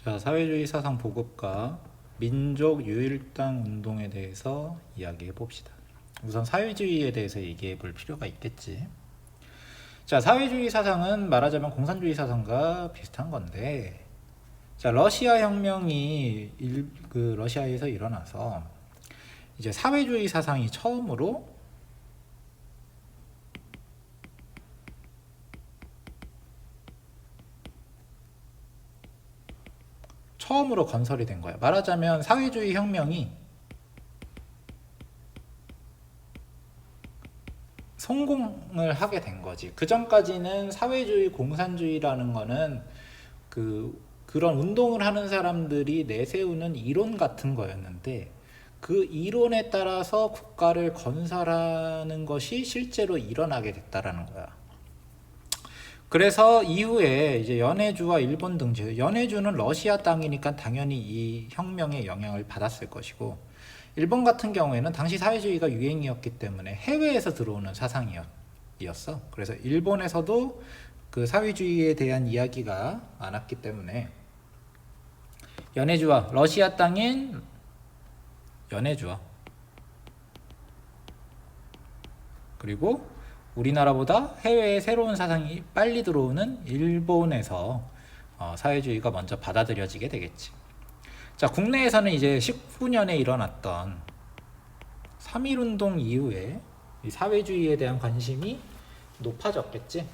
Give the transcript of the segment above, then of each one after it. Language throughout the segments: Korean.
자, 사회주의 사상 보급과 민족 유일당 운동에 대해서 이야기해 봅시다. 우선 사회주의에 대해서 얘기해 볼 필요가 있겠지. 자, 사회주의 사상은 말하자면 공산주의 사상과 비슷한 건데, 자, 러시아 혁명이 러시아에서 일어나서 이제 사회주의 사상이 처음으로 건설이 된 거야. 말하자면 사회주의 혁명이 성공을 하게 된 거지. 그 전까지는 사회주의, 공산주의라는 거는 그런 운동을 하는 사람들이 내세우는 이론 같은 거였는데, 그 이론에 따라서 국가를 건설하는 것이 실제로 일어나게 됐다라는 거야. 그래서 이후에 이제 연해주와 일본 등지, 연해주는 러시아 땅이니까 당연히 이 혁명의 영향을 받았을 것이고, 일본 같은 경우에는 당시 사회주의가 유행이었기 때문에 해외에서 들어오는 사상이었어. 그래서 일본에서도 그 사회주의에 대한 이야기가 많았기 때문에 연해주와 러시아 땅인 연해주와 그리고 우리나라보다 해외에 새로운 사상이 빨리 들어오는 일본에서 사회주의가 먼저 받아들여지게 되겠지. 자, 국내에서는 이제 19년에 일어났던 3.1운동 이후에 이 사회주의에 대한 관심이 높아졌겠지.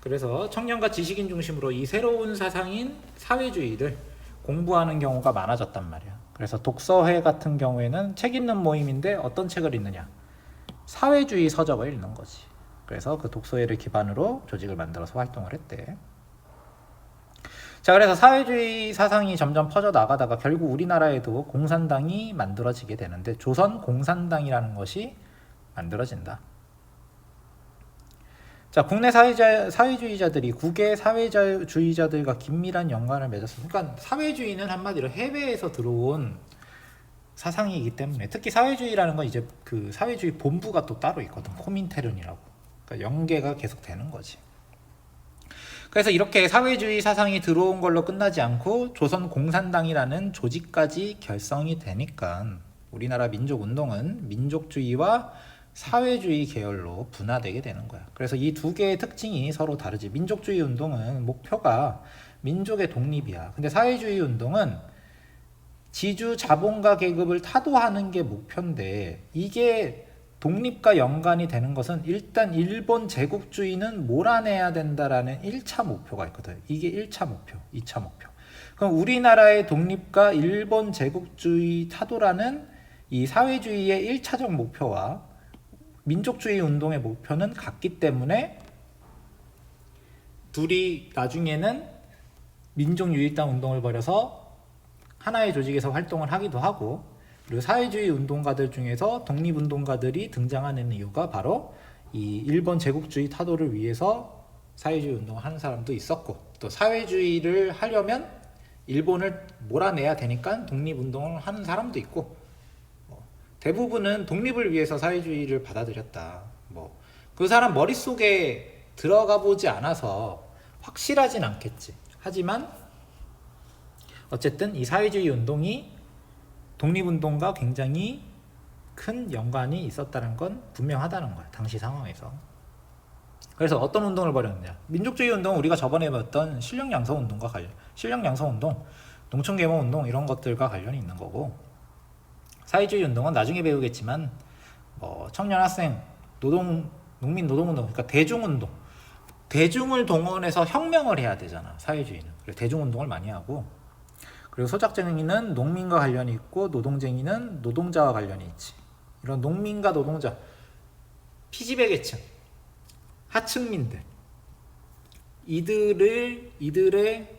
그래서 청년과 지식인 중심으로 이 새로운 사상인 사회주의를 공부하는 경우가 많아졌단 말이야. 그래서 독서회 같은 경우에는 책 읽는 모임인데 어떤 책을 읽느냐? 사회주의 서적을 읽는 거지. 그래서 그 독서회를 기반으로 조직을 만들어서 활동을 했대. 자, 그래서 사회주의 사상이 점점 퍼져 나가다가 결국 우리나라에도 공산당이 만들어지게 되는데, 조선 공산당이라는 것이 만들어진다. 자, 국내 사회주의자들이 국외 사회주의자들과 긴밀한 연관을 맺었습니다. 그러니까 사회주의는 한마디로 해외에서 들어온 사상이기 때문에, 특히 사회주의라는 건 이제 그 사회주의 본부가 또 따로 있거든. 코민테른이라고. 그러니까 연계가 계속 되는 거지. 그래서 이렇게 사회주의 사상이 들어온 걸로 끝나지 않고 조선 공산당이라는 조직까지 결성이 되니까 우리나라 민족운동은 민족주의와 사회주의 계열로 분화되게 되는 거야. 그래서 이 두 개의 특징이 서로 다르지. 민족주의 운동은 목표가 민족의 독립이야. 근데 사회주의 운동은 지주 자본가 계급을 타도하는 게 목표인데, 이게 독립과 연관이 되는 것은 일단 일본 제국주의는 몰아내야 된다라는 1차 목표가 있거든. 이게 1차 목표, 2차 목표. 그럼 우리나라의 독립과 일본 제국주의 타도라는 이 사회주의의 1차적 목표와 민족주의 운동의 목표는 같기 때문에 둘이 나중에는 민족유일당 운동을 벌여서 하나의 조직에서 활동을 하기도 하고, 그리고 사회주의 운동가들 중에서 독립운동가들이 등장하는 이유가 바로 이 일본 제국주의 타도를 위해서 사회주의 운동을 하는 사람도 있었고, 또 사회주의를 하려면 일본을 몰아내야 되니까 독립운동을 하는 사람도 있고, 대부분은 독립을 위해서 사회주의를 받아들였다. 그 사람 머릿속에 들어가 보지 않아서 확실하진 않겠지. 하지만 어쨌든 이 사회주의 운동이 독립운동과 굉장히 큰 연관이 있었다는 건 분명하다는 거야, 당시 상황에서. 그래서 어떤 운동을 벌였느냐? 민족주의 운동은 우리가 저번에 봤던 실력양성운동과 실력양성운동, 농촌계몽운동 이런 것들과 관련이 있는 거고, 사회주의 운동은 나중에 배우겠지만 청년 학생 농민 노동운동, 그러니까 대중운동, 대중을 동원해서 혁명을 해야 되잖아, 사회주의는. 그래서 대중운동을 많이 하고, 그리고 소작쟁이는 농민과 관련이 있고 노동쟁이는 노동자와 관련이 있지. 이런 농민과 노동자, 피지배 계층, 하층민들, 이들의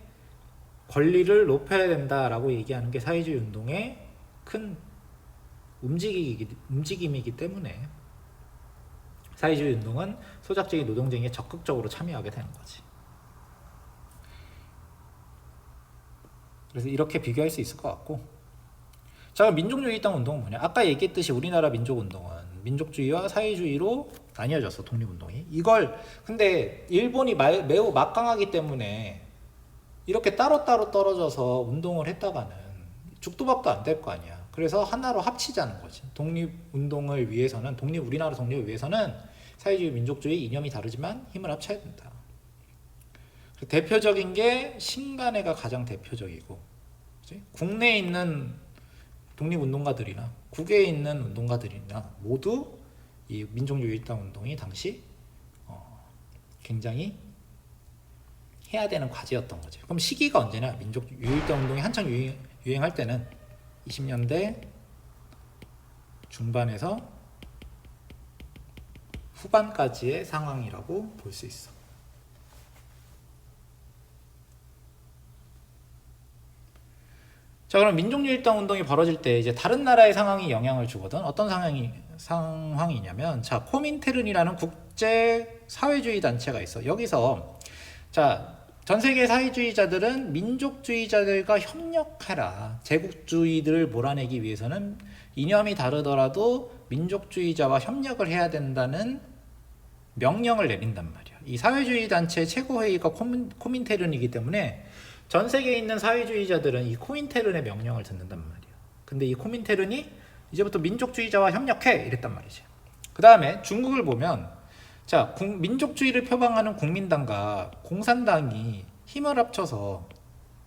권리를 높여야 된다라고 얘기하는 게 사회주의 운동의 큰 움직임이기 때문에 사회주의 운동은 소작쟁이, 노동쟁이에 적극적으로 참여하게 되는 거지. 그래서 이렇게 비교할 수 있을 것 같고, 자, 민족유일당 운동은 뭐냐? 아까 얘기했듯이 우리나라 민족운동은 민족주의와 사회주의로 나뉘어졌어, 독립운동이. 이걸 근데 일본이 매우 막강하기 때문에 이렇게 따로따로 떨어져서 운동을 했다가는 죽도밥도 안 될 거 아니야. 그래서 하나로 합치자는 거지. 독립운동을 위해서는, 우리나라 독립을 위해서는 사회주의, 민족주의 이념이 다르지만 힘을 합쳐야 된다. 대표적인 게 신간회가 가장 대표적이고, 그치? 국내에 있는 독립운동가들이나 국외에 있는 운동가들이나 모두 이 민족유일당 운동이 당시 굉장히 해야 되는 과제였던 거죠. 그럼 시기가 언제냐? 민족유일당 운동이 한창 유행할 때는 20년대 중반에서 후반까지의 상황이라고 볼 수 있어. 자, 그럼 민족유일당 운동이 벌어질 때 이제 다른 나라의 상황이 영향을 주거든. 어떤 상황이냐면, 자, 코민테른이라는 국제 사회주의 단체가 있어. 여기서 자, 전 세계 사회주의자들은 민족주의자들과 협력하라. 제국주의들을 몰아내기 위해서는 이념이 다르더라도 민족주의자와 협력을 해야 된다는 명령을 내린단 말이야. 이 사회주의 단체 최고회의가 코민테른이기 때문에 전 세계에 있는 사회주의자들은 이 코민테른의 명령을 듣는단 말이야. 근데 이 코민테른이 이제부터 민족주의자와 협력해 이랬단 말이지. 그 다음에 중국을 보면, 자, 민족주의를 표방하는 국민당과 공산당이 힘을 합쳐서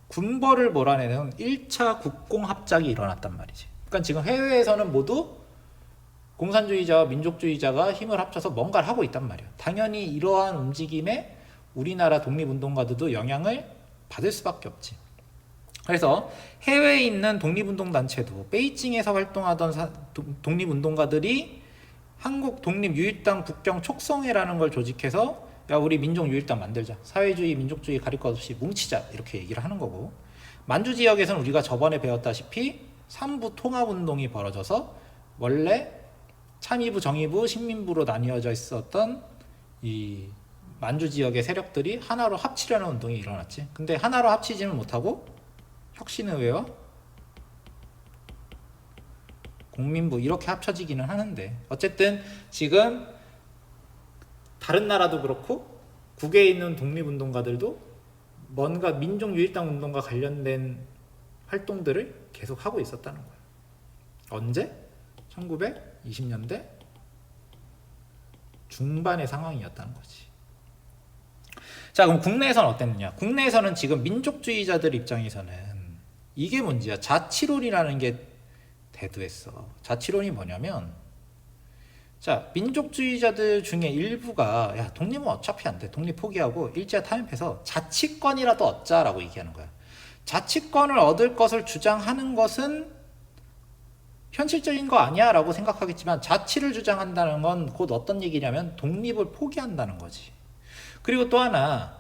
군벌을 몰아내는 1차 국공합작이 일어났단 말이지. 그러니까 지금 해외에서는 모두 공산주의자와 민족주의자가 힘을 합쳐서 뭔가를 하고 있단 말이야. 당연히 이러한 움직임에 우리나라 독립운동가들도 영향을 받을 수밖에 없지. 그래서 해외에 있는 독립운동단체도 베이징에서 활동하던 독립운동가들이 한국 독립유일당 북경 촉성회라는 걸 조직해서, 야, 우리 민족유일당 만들자, 사회주의 민족주의 가릴 것 없이 뭉치자, 이렇게 얘기를 하는 거고, 만주 지역에서는 우리가 저번에 배웠다시피 삼부 통합운동이 벌어져서 원래 참의부, 정의부, 식민부로 나뉘어져 있었던 이 만주 지역의 세력들이 하나로 합치려는 운동이 일어났지. 근데 하나로 합치지는 못하고 혁신의회와 국민부 이렇게 합쳐지기는 하는데, 어쨌든 지금 다른 나라도 그렇고 국외에 있는 독립운동가들도 뭔가 민족유일당 운동과 관련된 활동들을 계속 하고 있었다는 거예요. 언제? 1920년대 중반의 상황이었다는 거지. 자, 그럼 국내에서는 어땠느냐? 국내에서는 지금 민족주의자들 입장에서는 이게 문제야. 자치론이라는 게 대두했어. 자치론이 뭐냐면, 자, 민족주의자들 중에 일부가, 야, 독립은 어차피 안 돼, 독립 포기하고 일제와 타협해서 자치권이라도 얻자라고 얘기하는 거야. 자치권을 얻을 것을 주장하는 것은 현실적인 거 아니야 라고 생각하겠지만, 자치를 주장한다는 건 곧 어떤 얘기냐면 독립을 포기한다는 거지. 그리고 또 하나,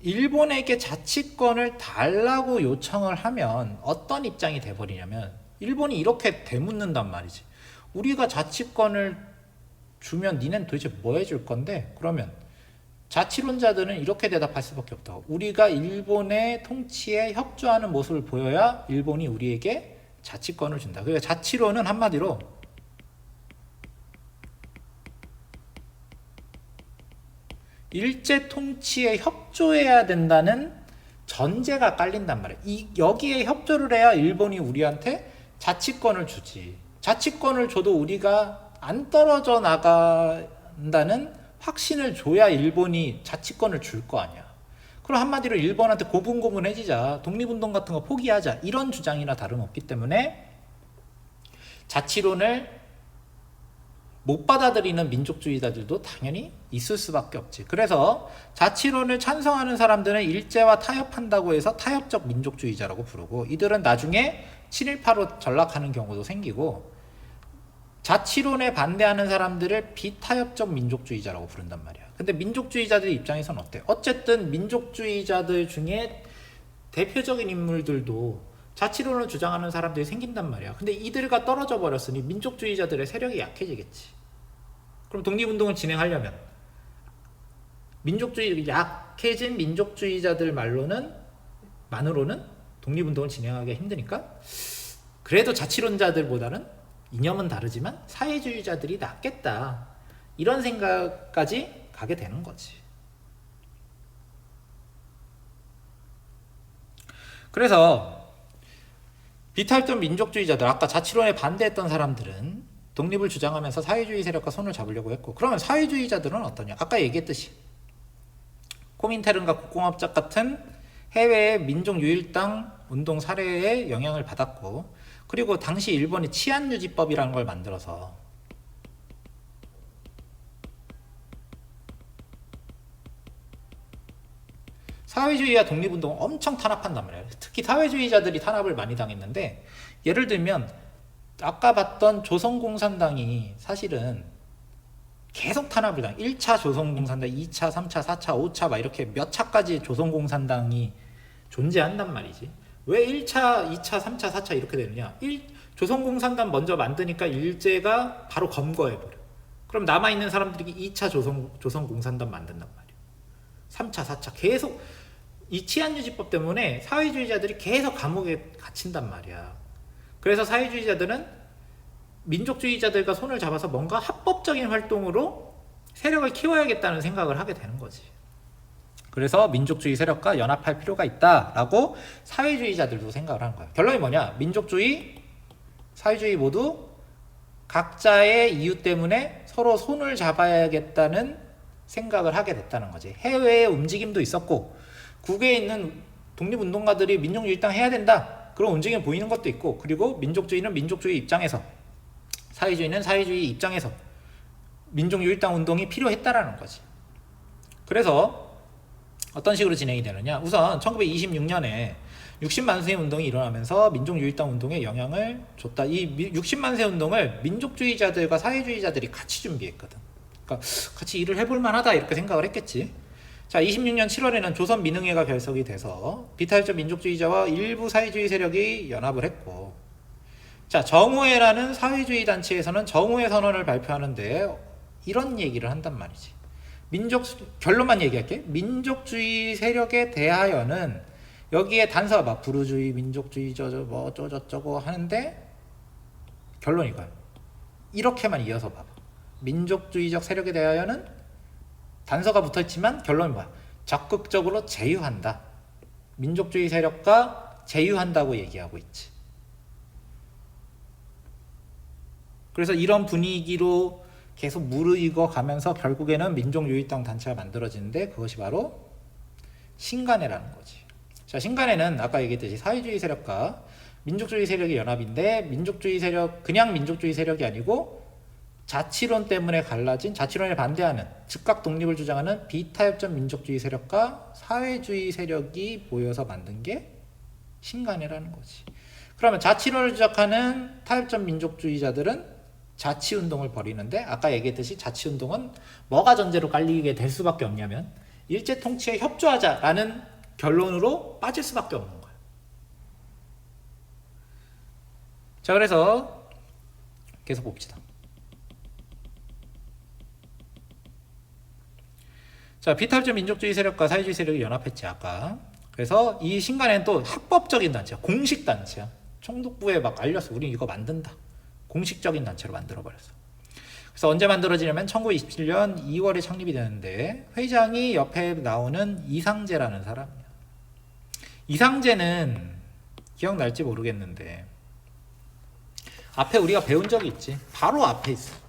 일본에게 자치권을 달라고 요청을 하면 어떤 입장이 돼버리냐면, 일본이 이렇게 되묻는단 말이지. 우리가 자치권을 주면 니넨 도대체 뭐 해줄 건데? 그러면 자치론자들은 이렇게 대답할 수밖에 없다고. 우리가 일본의 통치에 협조하는 모습을 보여야 일본이 우리에게 자치권을 준다. 그러니까 자치론은 한마디로 일제 통치에 협조해야 된다는 전제가 깔린단 말이야. 여기에 협조를 해야 일본이 우리한테 자치권을 주지. 자치권을 줘도 우리가 안 떨어져 나간다는 확신을 줘야 일본이 자치권을 줄 거 아니야. 그럼 한마디로 일본한테 고분고분해지자, 독립운동 같은 거 포기하자, 이런 주장이나 다름없기 때문에 자치론을 못 받아들이는 민족주의자들도 당연히 있을 수밖에 없지. 그래서 자치론을 찬성하는 사람들은 일제와 타협한다고 해서 타협적 민족주의자라고 부르고, 이들은 나중에 7.18로 전락하는 경우도 생기고, 자치론에 반대하는 사람들을 비타협적 민족주의자라고 부른단 말이야. 근데 민족주의자들 입장에서는 어때? 어쨌든 민족주의자들 중에 대표적인 인물들도 자치론을 주장하는 사람들이 생긴단 말이야. 근데 이들과 떨어져 버렸으니 민족주의자들의 세력이 약해지겠지. 그럼 독립운동을 진행하려면 약해진 민족주의자들 만으로는 독립운동을 진행하기가 힘드니까, 그래도 자치론자들보다는 이념은 다르지만 사회주의자들이 낫겠다, 이런 생각까지 가게 되는 거지. 그래서 비탈전 민족주의자들, 아까 자치론에 반대했던 사람들은 독립을 주장하면서 사회주의 세력과 손을 잡으려고 했고, 그러면 사회주의자들은 어떠냐? 아까 얘기했듯이 코민테른과 국공업작 같은 해외의 민족유일당 운동 사례에 영향을 받았고, 그리고 당시 일본이 치안유지법이라는 걸 만들어서 사회주의와 독립운동을 엄청 탄압한단 말이에요. 특히 사회주의자들이 탄압을 많이 당했는데, 예를 들면 아까 봤던 조선공산당이 사실은 계속 탄압을 당. 1차 조선공산당, 2차, 3차, 4차, 5차 막 이렇게 몇 차까지 조선공산당이 존재한단 말이지. 왜 1차, 2차, 3차, 4차 이렇게 되느냐? 조선공산당 먼저 만드니까 일제가 바로 검거해버려. 그럼 남아있는 사람들이 2차 조선공산당 만든단 말이야. 3차, 4차 계속 이 치안유지법 때문에 사회주의자들이 계속 감옥에 갇힌단 말이야. 그래서 사회주의자들은 민족주의자들과 손을 잡아서 뭔가 합법적인 활동으로 세력을 키워야겠다는 생각을 하게 되는 거지. 그래서 민족주의 세력과 연합할 필요가 있다라고 사회주의자들도 생각을 하는 거야. 결론이 뭐냐? 민족주의, 사회주의 모두 각자의 이유 때문에 서로 손을 잡아야겠다는 생각을 하게 됐다는 거지. 해외의 움직임도 있었고, 국외에 있는 독립운동가들이 민족유일당 해야 된다, 그런 움직임이 보이는 것도 있고, 그리고 민족주의는 민족주의 입장에서, 사회주의는 사회주의 입장에서 민족유일당 운동이 필요했다라는 거지. 그래서 어떤 식으로 진행이 되느냐? 우선 1926년에 60만 세 운동이 일어나면서 민족유일당 운동에 영향을 줬다. 이 60만 세 운동을 민족주의자들과 사회주의자들이 같이 준비했거든. 그러니까 같이 일을 해볼 만하다 이렇게 생각을 했겠지. 자, 26년 7월에는 조선민흥회가 결석이 돼서 비탈적 민족주의자와 일부 사회주의 세력이 연합을 했고, 자, 정우회라는 사회주의 단체에서는 정우회 선언을 발표하는데 이런 얘기를 한단 말이지. 결론만 얘기할게. 민족주의 세력에 대하여는 여기에 단서가 막 부르주의, 민족주의, 뭐 어쩌고저쩌고 하는데 결론이 이거야. 이렇게만 이어서 봐봐. 민족주의적 세력에 대하여는 단서가 붙어있지만 결론이 뭐야? 적극적으로 제휴한다. 민족주의 세력과 제휴한다고 얘기하고 있지. 그래서 이런 분위기로 계속 무르익어 가면서 결국에는 민족유일당 단체가 만들어지는데, 그것이 바로 신간회라는 거지. 자, 신간회는 아까 얘기했듯이 사회주의 세력과 민족주의 세력의 연합인데, 민족주의 세력, 그냥 민족주의 세력이 아니고 자치론 때문에 갈라진, 자치론에 반대하는, 즉각 독립을 주장하는 비타협적 민족주의 세력과 사회주의 세력이 모여서 만든 게 신간회라는 거지. 그러면 자치론을 주장하는 타협적 민족주의자들은 자치운동을 벌이는데, 아까 얘기했듯이 자치운동은 뭐가 전제로 깔리게 될 수밖에 없냐면 일제 통치에 협조하자라는 결론으로 빠질 수밖에 없는 거야. 자, 그래서 계속 봅시다. 자, 비탈적 민족주의 세력과 사회주의 세력이 연합했지 아까. 그래서 이 신간회는 또 합법적인 단체야. 공식 단체야. 총독부에 막 알렸어. 우리 이거 만든다. 공식적인 단체로 만들어버렸어. 그래서 언제 만들어지냐면 1927년 2월에 창립이 되는데, 회장이 옆에 나오는 이상제라는 사람이야. 이상제는 기억날지 모르겠는데 앞에 우리가 배운 적이 있지. 바로 앞에 있어.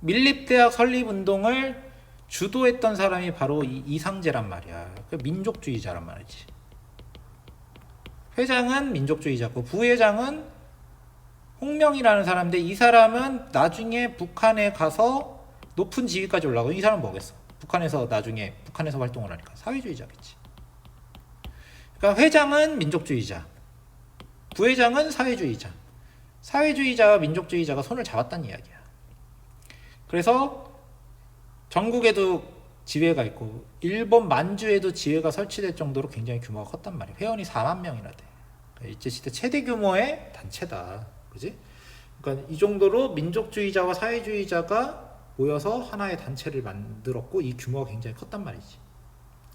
밀립대학 설립운동을 주도했던 사람이 바로 이상제란 말이야. 민족주의자란 말이지. 회장은 민족주의자고 부회장은 홍명이라는 사람인데, 이 사람은 나중에 북한에 가서 높은 지위까지 올라가고, 이 사람은 뭐겠어? 나중에 북한에서 활동을 하니까 사회주의자겠지. 그러니까 회장은 민족주의자, 부회장은 사회주의자, 사회주의자와 민족주의자가 손을 잡았다는 이야기야. 그래서 전국에도 지회가 있고 일본 만주에도 지회가 설치될 정도로 굉장히 규모가 컸단 말이야. 회원이 4만 명이나 돼. 일제시대 최대 규모의 단체다. 그지? 그러니까 이 정도로 민족주의자와 사회주의자가 모여서 하나의 단체를 만들었고, 이 규모가 굉장히 컸단 말이지.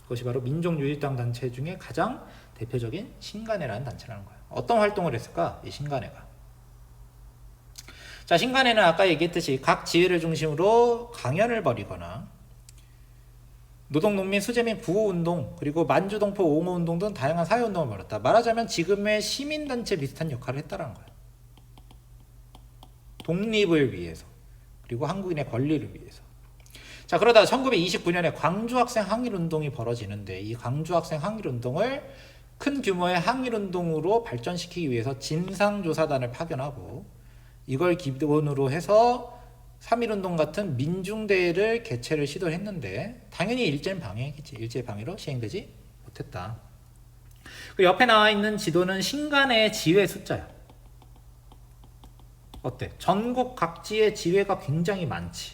그것이 바로 민족유일당 단체 중에 가장 대표적인 신간회라는 단체라는 거야. 어떤 활동을 했을까? 이 신간회가. 자, 신간에는 아까 얘기했듯이 각 지회를 중심으로 강연을 벌이거나 노동, 농민, 수재민 구호운동, 그리고 만주동포 옹호운동 등 다양한 사회운동을 벌였다. 말하자면 지금의 시민단체 비슷한 역할을 했다는 거야. 독립을 위해서, 그리고 한국인의 권리를 위해서. 자, 그러다 1929년에 광주학생 항일운동이 벌어지는데, 이 광주학생 항일운동을 큰 규모의 항일운동으로 발전시키기 위해서 진상조사단을 파견하고, 이걸 기본으로 해서 3.1운동 같은 민중대회를 개최를 시도했는데 당연히 일제방해겠지. 일제방해로 시행되지 못했다. 그 옆에 나와 있는 지도는 신간의 지회 숫자야. 어때? 전국 각지의 지회가 굉장히 많지.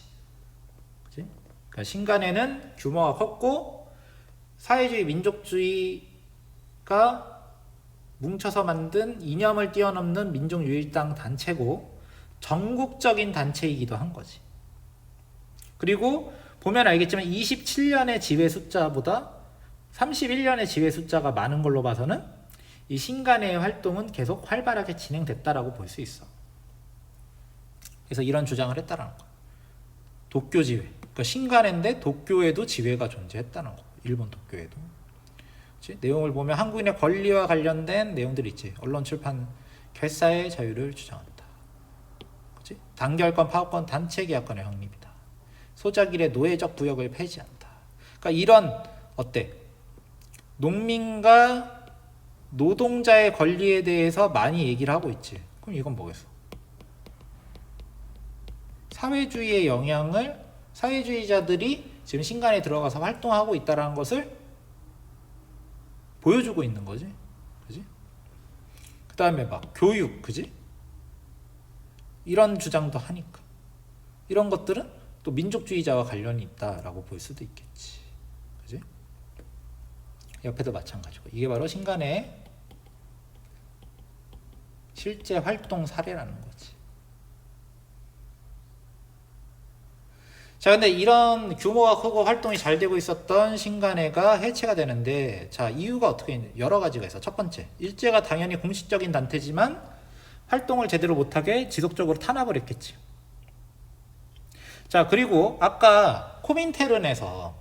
그치? 그러니까 신간에는 규모가 컸고 사회주의 민족주의가 뭉쳐서 만든 이념을 뛰어넘는 민족유일당 단체고 전국적인 단체이기도 한 거지. 그리고 보면 알겠지만 27년의 지회 숫자보다 31년의 지회 숫자가 많은 걸로 봐서는 이 신간의 활동은 계속 활발하게 진행됐다라고 볼 수 있어. 그래서 이런 주장을 했다라는 거야. 도쿄 지회. 그러니까 신간인데 도쿄에도 지회가 존재했다는 거. 일본 도쿄에도. 그치? 내용을 보면 한국인의 권리와 관련된 내용들이 있지. 언론 출판 결사의 자유를 주장한다. 단결권, 파업권, 단체계약권의 확립이다. 소작일의 노예적 부역을 폐지한다. 그러니까 이런 어때? 농민과 노동자의 권리에 대해서 많이 얘기를 하고 있지. 그럼 이건 뭐겠어? 사회주의의 영향을 사회주의자들이 지금 신간에 들어가서 활동하고 있다는 것을 보여주고 있는 거지. 그지? 그 다음에 막 교육, 그지? 이런 주장도 하니까 이런 것들은 또 민족주의자와 관련이 있다라고 볼 수도 있겠지. 그지? 옆에도 마찬가지고 이게 바로 신간의 실제 활동 사례라는 거지. 자, 근데 이런 규모가 크고 활동이 잘 되고 있었던 신간회가 해체가 되는데, 자, 이유가 어떻게 있냐? 여러 가지가 있어. 첫 번째, 일제가 당연히 공식적인 단체지만 활동을 제대로 못하게 지속적으로 탄압을 했겠지. 자, 그리고 아까 코민테른에서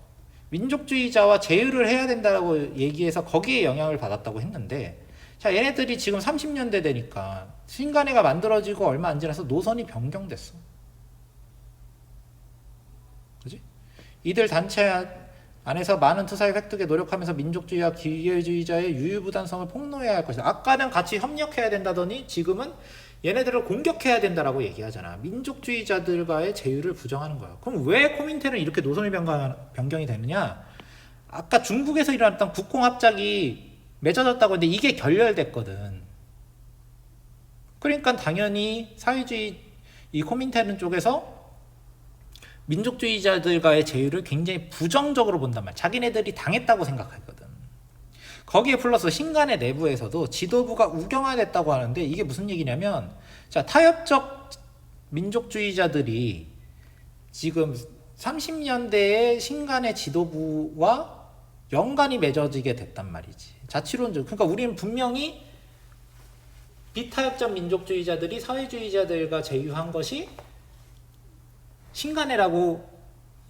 민족주의자와 제휴를 해야 된다고 얘기해서 거기에 영향을 받았다고 했는데, 자, 얘네들이 지금 30년대 되니까 신간회가 만들어지고 얼마 안 지나서 노선이 변경됐어. 그지? 이들 단체 안에서 많은 투사의 획득에 노력하면서 민족주의와 기계주의자의 유유부단성을 폭로해야 할 것이다. 아까는 같이 협력해야 된다더니 지금은 얘네들을 공격해야 된다라고 얘기하잖아. 민족주의자들과의 제휴를 부정하는 거야. 그럼 왜 코민테는 이렇게 노선이 변경이 되느냐? 아까 중국에서 일어났던 국공합작이 맺어졌다고 했는데 이게 결렬됐거든. 그러니까 당연히 사회주의 이 코민테른 쪽에서 민족주의자들과의 제휴를 굉장히 부정적으로 본단 말이야. 자기네들이 당했다고 생각하거든. 거기에 플러스 신간의 내부에서도 지도부가 우경화됐다고 하는데 이게 무슨 얘기냐면, 자, 타협적 민족주의자들이 지금 30년대에 신간의 지도부와 연관이 맺어지게 됐단 말이지. 자치론적. 그러니까 우리는 분명히 비타협적 민족주의자들이 사회주의자들과 제휴한 것이 신간회라고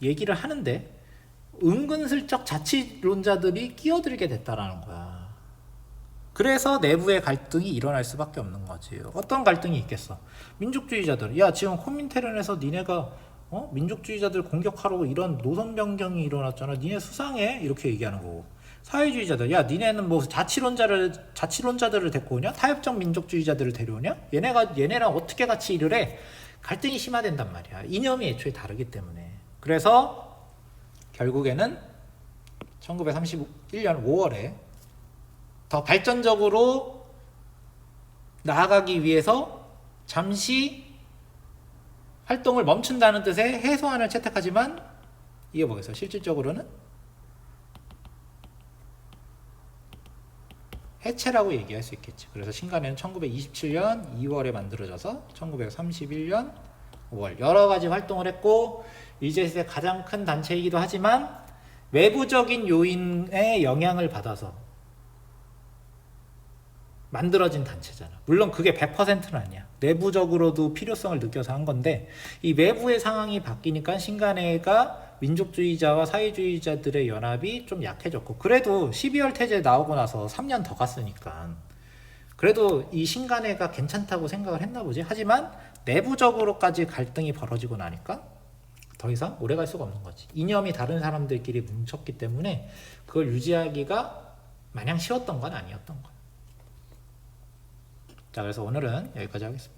얘기를 하는데 은근슬쩍 자치론자들이 끼어들게 됐다라는 거야. 그래서 내부의 갈등이 일어날 수밖에 없는 거지. 어떤 갈등이 있겠어? 민족주의자들, 야, 지금 코민테른에서 니네가 민족주의자들 공격하라고 이런 노선 변경이 일어났잖아. 니네 수상해? 이렇게 얘기하는 거고. 사회주의자들, 야, 니네는 뭐 자치론자들을 데리고 오냐? 타협적 민족주의자들을 데려오냐? 얘네랑 어떻게 같이 일을 해? 갈등이 심화된단 말이야. 이념이 애초에 다르기 때문에. 그래서 결국에는 1931년 5월에 더 발전적으로 나아가기 위해서 잠시 활동을 멈춘다는 뜻의 해소안을 채택하지만 이게 뭐겠어? 실질적으로는 해체라고 얘기할 수 있겠지. 그래서 신간회는 1927년 2월에 만들어져서 1931년 5월 여러 가지 활동을 했고, 일제시대 가장 큰 단체이기도 하지만 외부적인 요인의 영향을 받아서 만들어진 단체잖아. 물론 그게 100%는 아니야. 내부적으로도 필요성을 느껴서 한 건데 이 외부의 상황이 바뀌니까 신간회가 민족주의자와 사회주의자들의 연합이 좀 약해졌고, 그래도 12월 태제 나오고 나서 3년 더 갔으니까 그래도 이 신간회가 괜찮다고 생각을 했나 보지. 하지만 내부적으로까지 갈등이 벌어지고 나니까 더 이상 오래 갈 수가 없는 거지. 이념이 다른 사람들끼리 뭉쳤기 때문에 그걸 유지하기가 마냥 쉬웠던 건 아니었던 거야. 자, 그래서 오늘은 여기까지 하겠습니다.